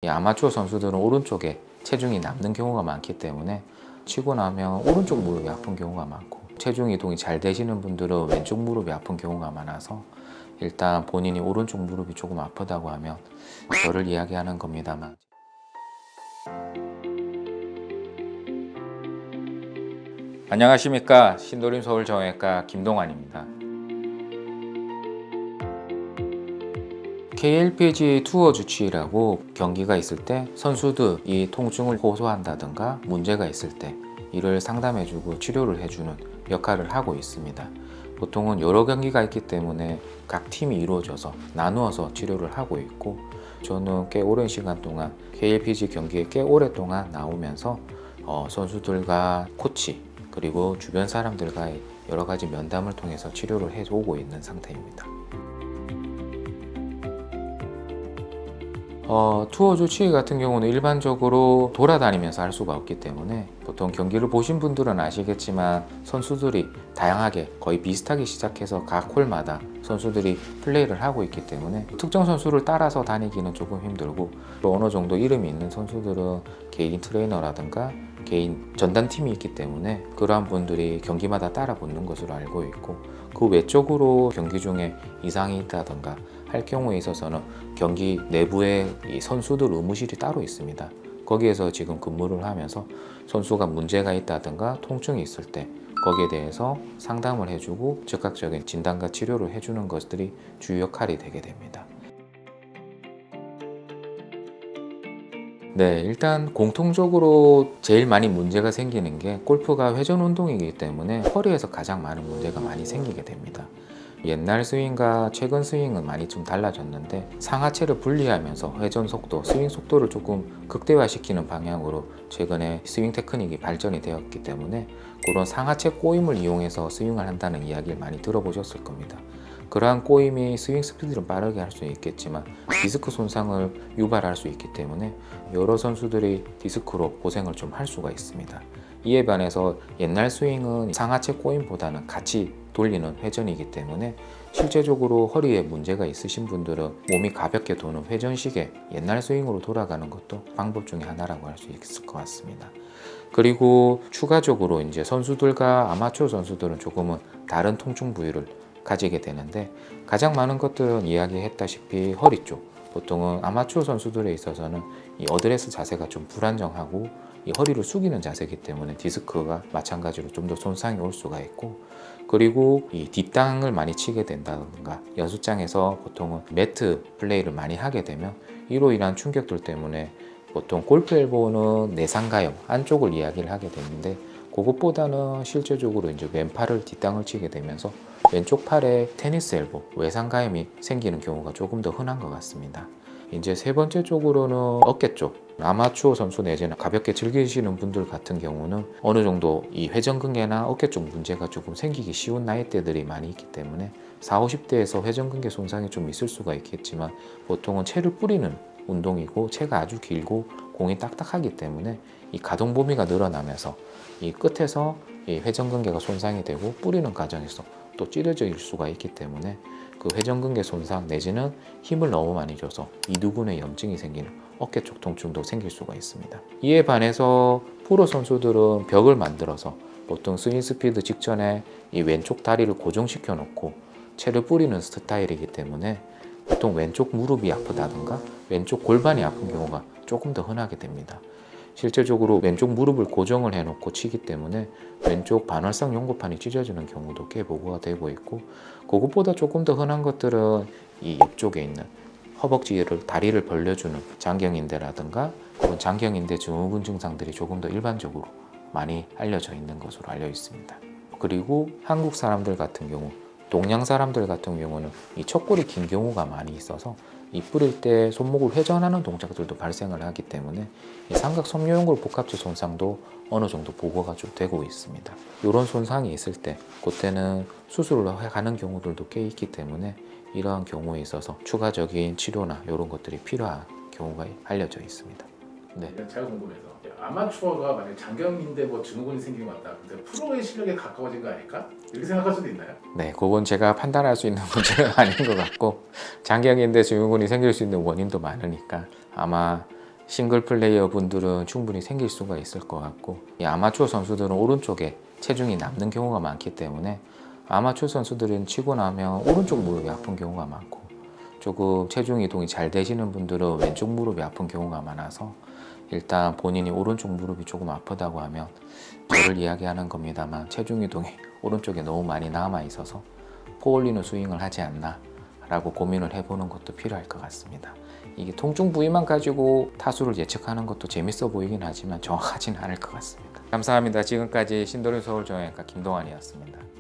이 아마추어 선수들은 오른쪽에 체중이 남는 경우가 많기 때문에 치고 나면 오른쪽 무릎이 아픈 경우가 많고, 체중 이동이 잘 되시는 분들은 왼쪽 무릎이 아픈 경우가 많아서 일단 본인이 오른쪽 무릎이 조금 아프다고 하면 저를 이야기하는 겁니다만, 안녕하십니까, 신도림 서울정형외과 김동환입니다. KLPG 투어 주치의라고 경기가 있을 때 선수들이 통증을 호소한다든가 문제가 있을 때 이를 상담해주고 치료를 해주는 역할을 하고 있습니다. 보통은 여러 경기가 있기 때문에 각 팀이 이루어져서 나누어서 치료를 하고 있고, 저는 꽤 오랜 시간 동안 KLPG 경기에 꽤 오랫동안 나오면서 선수들과 코치 그리고 주변 사람들과의 여러 가지 면담을 통해서 치료를 해오고 있는 상태입니다. 투어 주치의 같은 경우는 일반적으로 돌아다니면서 할 수가 없기 때문에, 보통 경기를 보신 분들은 아시겠지만 선수들이 다양하게 거의 비슷하게 시작해서 각 홀마다 선수들이 플레이를 하고 있기 때문에 특정 선수를 따라서 다니기는 조금 힘들고, 또 어느 정도 이름이 있는 선수들은 개인 트레이너라든가 개인 전담팀이 있기 때문에 그러한 분들이 경기마다 따라 붙는 것으로 알고 있고, 그 외적으로 경기 중에 이상이 있다든가 할 경우에 있어서는 경기 내부에 이 선수들 의무실이 따로 있습니다. 거기에서 지금 근무를 하면서 선수가 문제가 있다든가 통증이 있을 때 거기에 대해서 상담을 해주고 즉각적인 진단과 치료를 해주는 것들이 주요 역할이 되게 됩니다. 네, 일단 공통적으로 제일 많이 문제가 생기는 게 골프가 회전 운동이기 때문에 허리에서 가장 많은 문제가 많이 생기게 됩니다. 옛날 스윙과 최근 스윙은 많이 좀 달라졌는데, 상하체를 분리하면서 회전 속도, 스윙 속도를 조금 극대화시키는 방향으로 최근에 스윙 테크닉이 발전이 되었기 때문에 그런 상하체 꼬임을 이용해서 스윙을 한다는 이야기를 많이 들어보셨을 겁니다. 그러한 꼬임이 스윙 스피드를 빠르게 할 수 있겠지만 디스크 손상을 유발할 수 있기 때문에 여러 선수들이 디스크로 고생을 좀 할 수가 있습니다. 이에 반해서 옛날 스윙은 상하체 꼬임보다는 같이 돌리는 회전이기 때문에 실제적으로 허리에 문제가 있으신 분들은 몸이 가볍게 도는 회전식의 옛날 스윙으로 돌아가는 것도 방법 중에 하나라고 할 수 있을 것 같습니다. 그리고 추가적으로 이제 선수들과 아마추어 선수들은 조금은 다른 통증 부위를 가지게 되는데, 가장 많은 것들은 이야기했다시피 허리 쪽, 보통은 아마추어 선수들에 있어서는 이 어드레스 자세가 좀 불안정하고 이 허리를 숙이는 자세이기 때문에 디스크가 마찬가지로 좀 더 손상이 올 수가 있고, 그리고 이 뒷땅을 많이 치게 된다든가 연습장에서 보통은 매트 플레이를 많이 하게 되면 이로 인한 충격들 때문에 보통 골프 엘보는 내상가염 안쪽을 이야기를 하게 되는데, 그것보다는 실제적으로 이제 왼팔을 뒷땅을 치게 되면서 왼쪽 팔에 테니스 엘보 외상가염이 생기는 경우가 조금 더 흔한 것 같습니다. 이제 세 번째 쪽으로는 어깨 쪽, 아마추어 선수 내지는 가볍게 즐기시는 분들 같은 경우는 어느 정도 이 회전근개나 어깨 쪽 문제가 조금 생기기 쉬운 나이대들이 많이 있기 때문에 40, 50대에서 회전근개 손상이 좀 있을 수가 있겠지만, 보통은 채를 뿌리는 운동이고 채가 아주 길고 공이 딱딱하기 때문에 이 가동 범위가 늘어나면서 이 끝에서 이 회전근개가 손상이 되고 뿌리는 과정에서 또 찌려질 수가 있기 때문에 그 회전근개 손상 내지는 힘을 너무 많이 줘서 이두근의 염증이 생기는 어깨 쪽 통증도 생길 수가 있습니다. 이에 반해서 프로 선수들은 벽을 만들어서 보통 스윙 스피드 직전에 이 왼쪽 다리를 고정시켜 놓고 채를 뿌리는 스타일이기 때문에 보통 왼쪽 무릎이 아프다든가 왼쪽 골반이 아픈 경우가 조금 더 흔하게 됩니다. 실제적으로 왼쪽 무릎을 고정을 해놓고 치기 때문에 왼쪽 반월상 연골판이 찢어지는 경우도 꽤 보고가 되고 있고, 그것보다 조금 더 흔한 것들은 이 옆쪽에 있는 허벅지를 다리를 벌려주는 장경인대라든가 그런 장경인대 증후군 증상들이 조금 더 일반적으로 많이 알려져 있는 것으로 알려 있습니다. 그리고 한국 사람들 같은 경우, 동양 사람들 같은 경우는 이 척골이 긴 경우가 많이 있어서 이 뿌릴 때 손목을 회전하는 동작들도 발생을 하기 때문에 이 삼각 섬유연골 복합체 손상도 어느 정도 보고가 좀 되고 있습니다. 이런 손상이 있을 때 그때는 수술을 하는 경우들도 꽤 있기 때문에 이러한 경우에 있어서 추가적인 치료나 이런 것들이 필요한 경우가 알려져 있습니다. 네. 제가 궁금해서 아마추어가 만약 장경인대 증후군이 생긴 것 같다. 근데 프로의 실력에 가까워진 거 아닐까? 이렇게 생각할 수도 있나요? 네, 그건 제가 판단할 수 있는 문제가 아닌 것 같고, 장경인대 증후군이 생길 수 있는 원인도 많으니까 아마 싱글 플레이어 분들은 충분히 생길 수가 있을 것 같고, 이 아마추어 선수들은 오른쪽에 체중이 남는 경우가 많기 때문에 아마추어 선수들은 치고 나면 오른쪽 무릎이 아픈 경우가 많고, 조금 체중 이동이 잘 되시는 분들은 왼쪽 무릎이 아픈 경우가 많아서 일단 본인이 오른쪽 무릎이 조금 아프다고 하면 저를 이야기하는 겁니다만 체중 이동이 오른쪽에 너무 많이 남아 있어서 포 올리는 스윙을 하지 않나 라고 고민을 해보는 것도 필요할 것 같습니다. 이게 통증 부위만 가지고 타수를 예측하는 것도 재밌어 보이긴 하지만 정확하진 않을 것 같습니다. 감사합니다. 지금까지 신도림 서울정형외과 김동환이었습니다.